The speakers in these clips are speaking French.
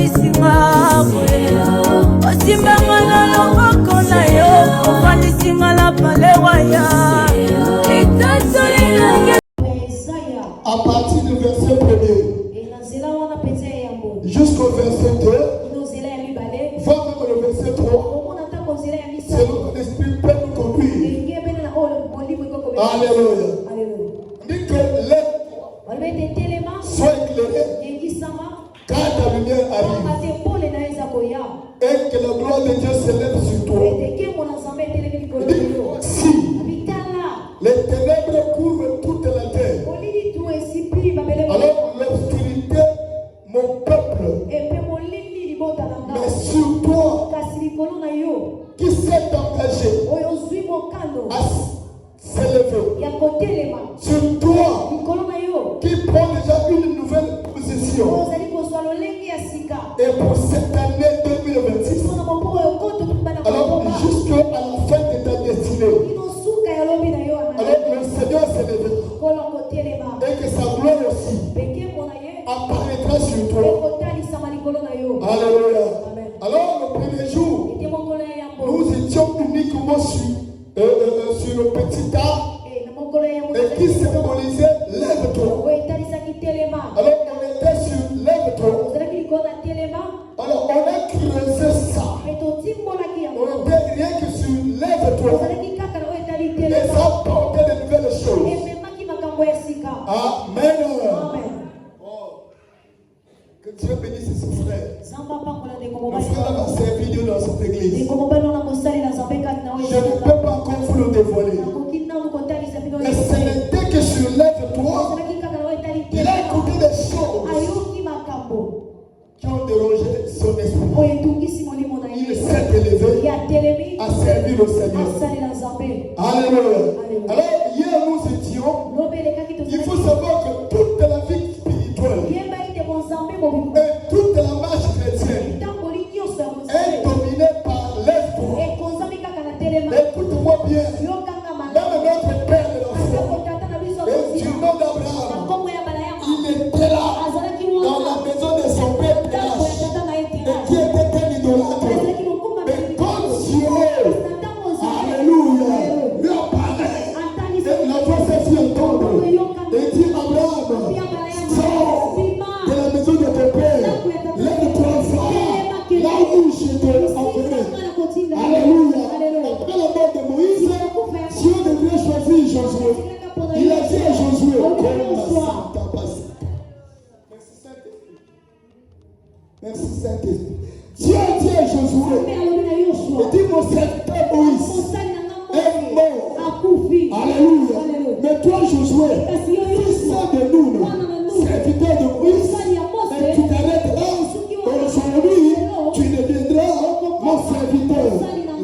obisinga osimbanga na loboko na yo ofanisinga la palewa ya à partir du verset 1er jusqu'au verset 2, voire même le verset 3, selon que l'esprit peut nous conduire. Alléluia. On dit que l'être soit éclairé quand ta lumière arrive et que la gloire de Dieu s'élève sur toi. Si les ténèbres couvrent toute la terre, alors l'obscurité, mon peuple, mais sur toi qui s'est engagé à s'élever, sur toi qui prend déjà une nouvelle position, et pour cette année 2026, alors jusqu'à la fin de ta destinée, alors le Seigneur s'est levé et que sa gloire aussi apparaîtra sur toi. Alléluia. Alors le premier jour, nous étions uniquement sur le petit arbre et qui symbolisait lève-toi. Alors on était sur lève-toi. Alors on a creusé ça. On était rien que sur lève-toi. Et ça portait de nouvelles choses. Amen. Que Dieu bénisse ses frères. Mon frère va servir Dieu dans cette église. Je ne peux pas encore vous le dévoiler. Mais ce n'était que sur lève-toi. Il a écouté des choses qui ont dérangé son esprit. Il s'est élevé à servir le Seigneur. Alléluia. Alors hier nous étions. Il faut savoir que toute la vie spirituelle et toute la marche chrétienne est dominée par l'esprit. Écoute-moi bien. Même notre Père de l'enfant, et du nom d'Abraham, il était là dans la maison de son père Péage, et qui était un idolâtre. Mais comme Dieu, alléluia, lui a parlé, et la voix s'est fait entendre, et dit Abraham, sors de la maison de ton père, lève-toi, va là où je t'ai enfermé. Alléluia. Après la mort de Moïse, Dieu devait choisir Josué. Il a dit à Josué, merci Saint-Esprit. Dieu a dit à Josué, il dit mon serviteur Moïse est mort. Alléluia. Mais toi Josué, fils de nous, serviteur de Moïse, et tu t'arrêtes là. Aujourd'hui, tu deviendras mon serviteur.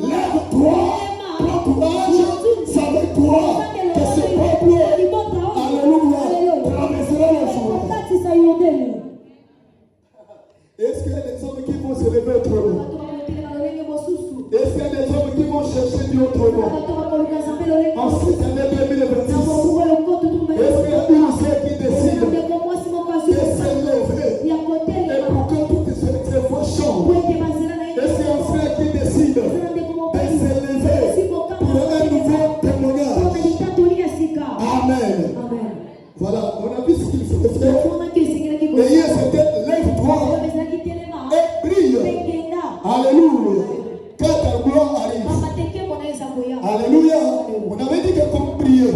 Lève-toi, prends courage, c'est avec toi que ce peuple, alléluia, traversera le jour. Est-ce qu'il y a des hommes qui vont se lever autrement? Est-ce qu'il y a des hommes qui vont chercher Dieu autrement? En cette année 2026, est-ce qu'il y a une seule qui décide de s'élever et pour que toutes ces voix chantent? Est-ce qu'il y a un frère qui décide de s'élever pour un nouveau témoignage? Amen. Voilà, on a vu ce qu'il faut faire. Et hier c'était lève-toi et brille. Alléluia. Quand ta gloire arrive. Alléluia. On avait dit que comme prier.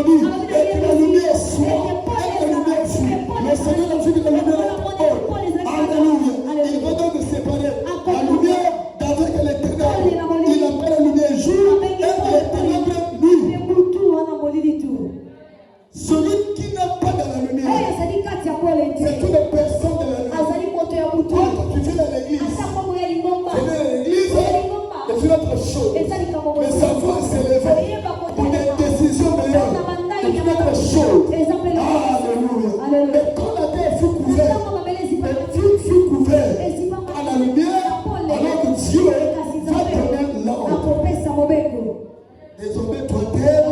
interdit et que la lumière soit, et que la lumière soit. Le Seigneur a dit que la lumière est alléluia. Il va donc séparer la lumière d'avec les ténèbres. Il appelle la lumière jour et les ténèbres nuit. Celui qui n'est pas dans la lumière, c'est une personne de la lumière. Quand tu viens à l'église, venir à l'église, c'est une autre chose. Mais savoir s'élever pour des décisions meilleures, c'est une autre chose. Alléluia. Mais quand la terre fut couverte, fut couverte à la lumière, alors que Dieu va donner l'ordre. Désormais, toi, terre,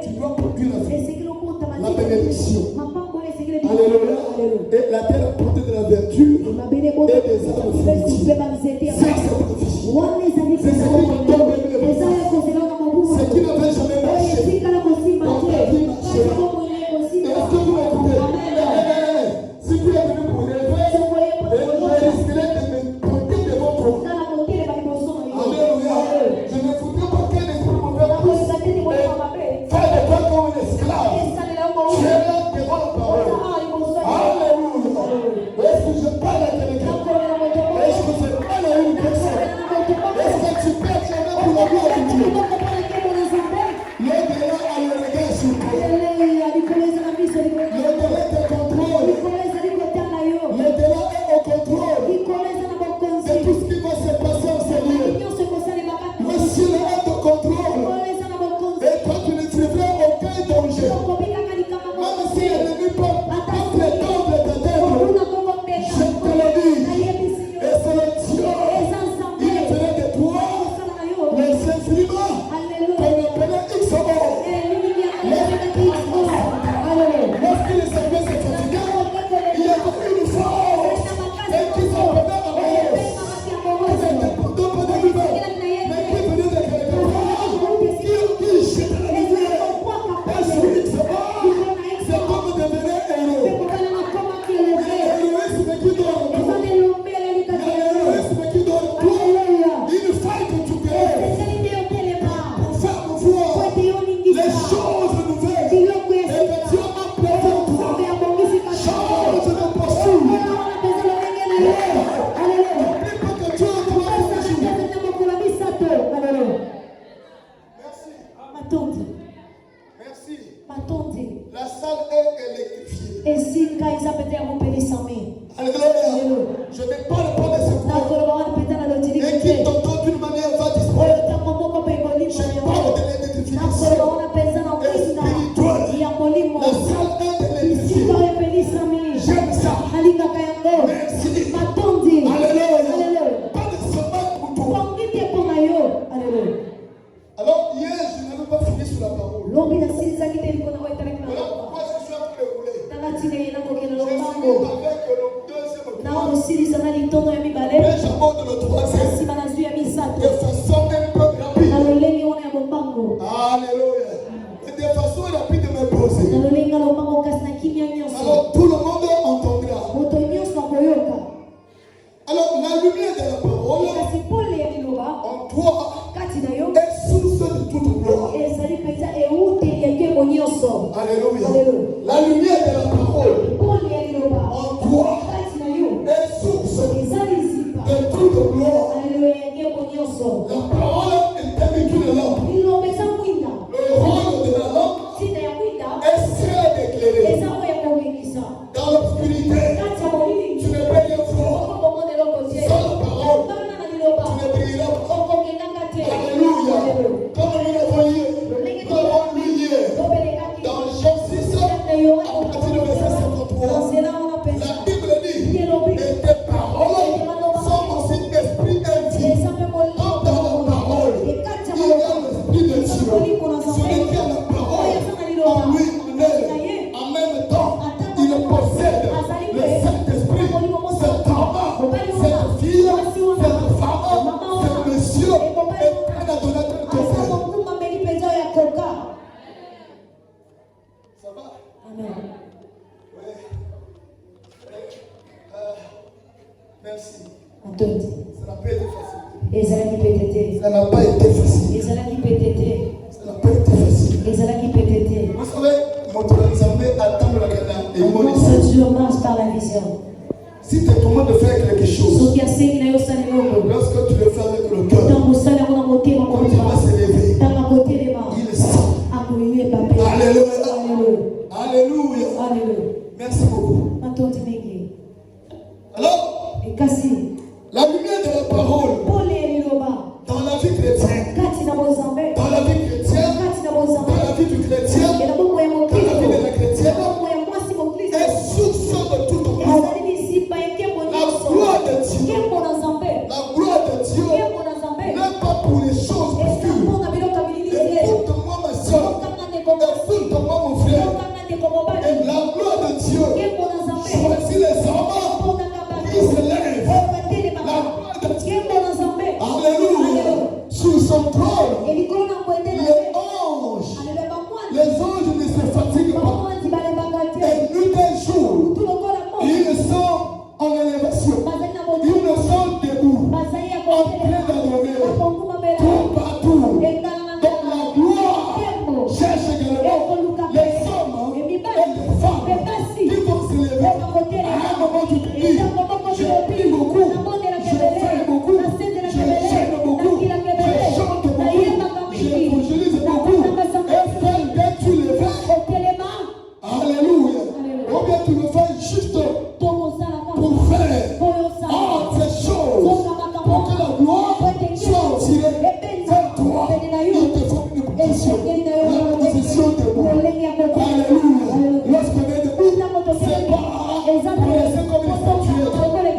tu dois produire la bénédiction. Alléluia. Et la terre a porté de la vertu et des arbres fruitiers. Ça, c'est ce qui tombe ce qui n'avait jamais marché. Donc, la vie marchera. Et est-ce que vous m'écoutez? Si vous êtes venu pour rêver, je risquerai de me compter de votre. Alléluia. Je ne voudrais pas qu'un esprit mauvais pousse. Faire de toi comme un esclave. Tu es là devant la parole. Alléluia. Est-ce que je parle à quelqu'un? Est-ce que je parle à une personne? Est-ce que tu perds jamais pour la gloire de Dieu? L'au-delà a le regard sur toi. L'au-delà te contrôle. L'au-delà est au contrôle de tout ce qui va se passer en ce lieu. Le ciel est au contrôle. Et toi, tu ne trouveras aucun danger. Même si l'ennemi peut prétendre de t'atteindre, je te le dis. Et c'est le Dieu. Il ferait de toi les infiniment qu'on appelait X-Mort. Lorsqu'il est arrivé ce fatigant, il y avait une force et qui s'appelait Amour. C'était pour deux pas de lui-même, mais qui venait de quelqu'un qui jetait la lumière. Et celui X-Mort, c'est comme devenir héros. L'héroïsme qui donne l'héroïsme qui donne tout. Il faille que tu crées pour faire voir les choses nouvelles. Et que Dieu a prévu en toi. Change de posture. N'oublie pas que Dieu a toi pour Merci. La salle est électrifiée. Alléluia. Je ne parle pas de ce pouvoir. Et qui t'entend d'une manière va disparaître. Je parle de l'électrification spirituelle. La salle est électrifiée. J'aime ça. Merci. Alléluia. Pas de semaine pour toi. Alors, hier, je n'avais pas fini sur la parole. Voilà pourquoi je suis en train de rouler. Je suis avec le deuxième plan. Et j'aborde le troisième. De façon un peu rapide. Alléluia. Et de façon rapide de me poser. Alors, tout le monde entendra. Alors, la lumière de la parole en toi est source de toute gloire. Alléluia. La lumière de la parole en toi est source de toute gloire. La parole est avec une lampe. Le rôle de la lampe est celle d'éclairer. Dans l'obscurité, tu ne peux rien voir. Sans la parole, tu ne brilleras pas. Alléluia. Comme nous l'avons lu hier, dans Jean 6, à partir du verset 53, la Bible dit, et tes paroles sont aussi esprit et vie. Comme dans la parole, il y a l'esprit de Dieu. Celui qui a la parole en lui, en elle, en même temps, il possède le Saint-Esprit. Cette femme, cette fille, cette femme, ce monsieur est prêt à donner un conseil. Ça va? Amen. Oui. Merci. Ça n'a pas été facile. Ça n'a pas été facile. Ça n'a pas été facile. marches par la vision. Si tu es commande de faire quelque chose, Lorsque tu lorsque tu le fais avec le cœur, quand tu vas se lever, il sent. Alléluia. Alléluia. Alléluia. Merci beaucoup. Alors, la lumière de la parole dans la vie chrétienne, dans la vie chrétienne, dans la vie du chrétien, dans la vie de la chrétienne, est source de toute grâce. La gloire de Dieu, n'est pas pour les choses obscures. Écoute-moi ma soeur, écoute-moi mon frère. Et la gloire de Dieu choisit les hommes qui se lèvent. La gloire de Dieu, alléluia, sur son trône, les anges ne se fatiguent pas. Et nuit et jour, ils sont en élévation. Ils ne sont debout, en train d'adorer, tout partout. Donc la gloire cherche également les hommes et les femmes qui vont se lever. À un moment du pays, je prie beaucoup, je fais beaucoup, je gêne beaucoup, je chante beaucoup, j'évangélise beaucoup. Et frère, dès que tu le fais, alléluia. Ou bien tu le fais juste pour faire ces choses, pour que la gloire soit tirée vers toi. Il te faut une position, la position de moi. Alléluia. Lorsqu'on est debout, c'est pas pour laisser comme il faut tuer.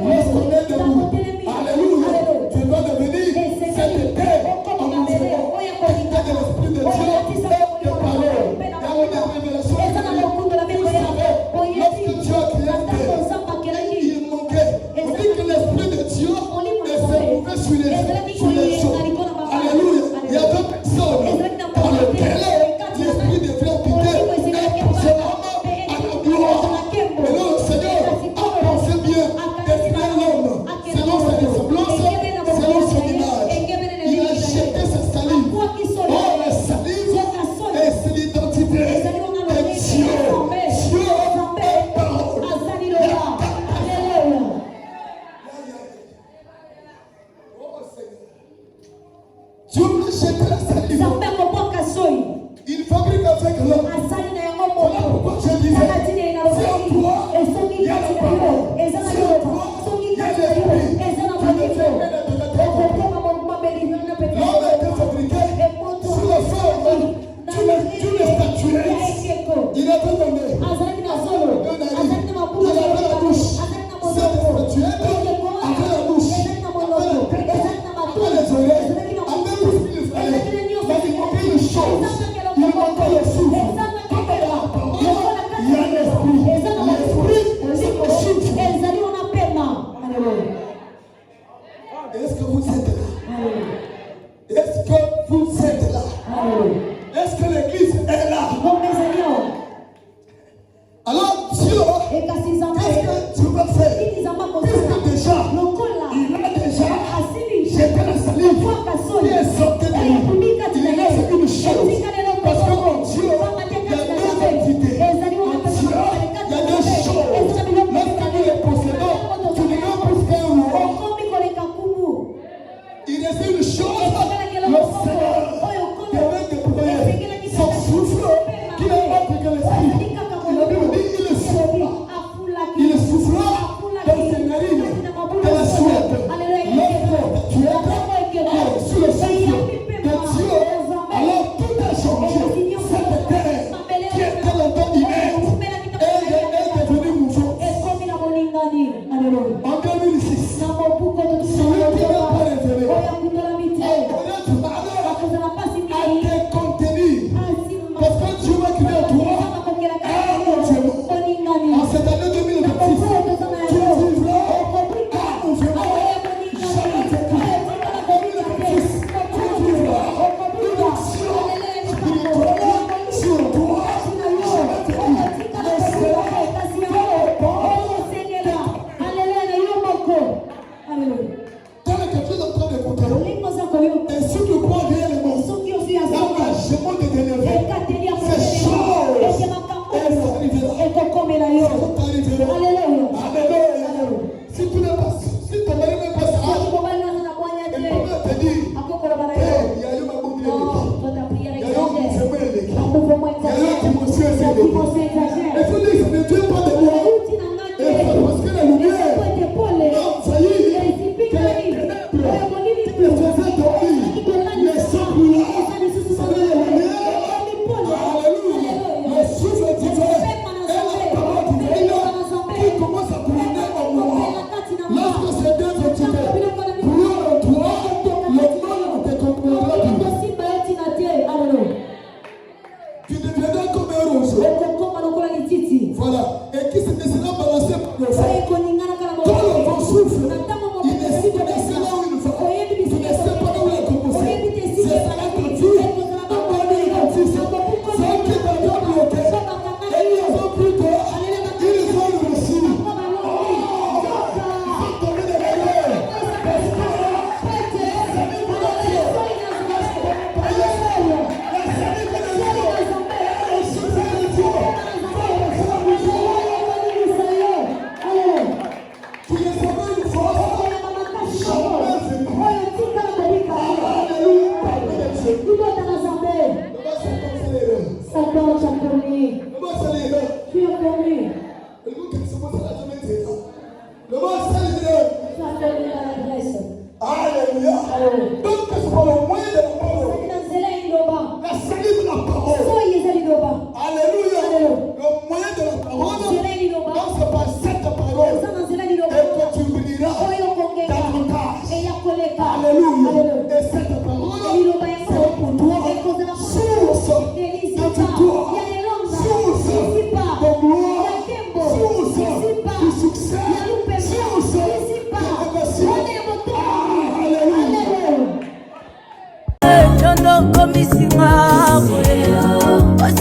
Lorsqu'on est debout, alléluia, tu dois devenir cette terre en mouvement. Profiter de l'Esprit de Dieu et de parler. Il y a une révélation. Vous savez, lorsque Dieu a créé la terre, il manquait. On dit que l'Esprit de Dieu s'est mouvait sur les choses. Alléluia. Il y avait personne par lequel l'Esprit devait habiter et passer l'homme à la gloire. Et là, le Seigneur a pensé bien de créer l'homme selon sa ressemblance, selon son image. Il a jeté sa salive. Oh, la salive, c'est l'identité de Dieu. Dieu est parole. Dieu lui jette la salive. Il fabrique avec l'homme. Voilà pourquoi je disais, c'est en toi, il y a la parole. C'est en toi, il y a l'esprit. Tu ne fais rien de ta propre. L'homme a été fabriqué sous la forme d'une statuette. Il avait donné deux nariz. Il avait la bouche. Cette statuette avait la bouche, avait la tête, avait les oreilles, avait tout ce qu'il fallait. Mais il manquait une chose. Il manquait le souffle. Comme il y a la parole, il y a l'esprit. L'esprit, c'est le souffle. Est-ce que vous êtes là? Est-ce que vous êtes là? Est-ce que l'église est là? Alors Dieu, qu'est-ce que tu vas faire? Puisque déjà, il a déjà jeté la salive qui est sortie de lui. Il reste une chose. Parce que mon Dieu, il y a deux entités. En Dieu, il y a deux choses. Lorsque nous les possédons, tu ne peux plus qu'un roi. Il reste une chose. Le Seigneur devait déployer son souffle qui est autre que l'esprit. La Bible dit il souffla dans ses narines de la suette. L'autre tuette sous le souffle de Dieu. Alors tout a changé. Cette terre qui était longtemps inerte est devenue mouvante. En 2006, celui qui n'a pas révélé, au lieu du malheur, a été contenu. Parce que Dieu va créer en toi un mouvement. En cette année 2026, tu vivras un mouvement. Jamais de plus. Tu vivras une action spirituelle sur toi. Jamais de plus. Mais c'est là quand quelqu'un est en train d'écouter, et si tu crois réellement l'engagement de t'élever, ces choses, elles arriveront.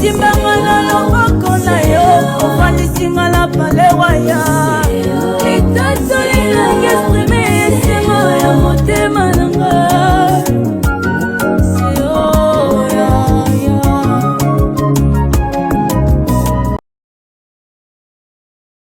Simbanga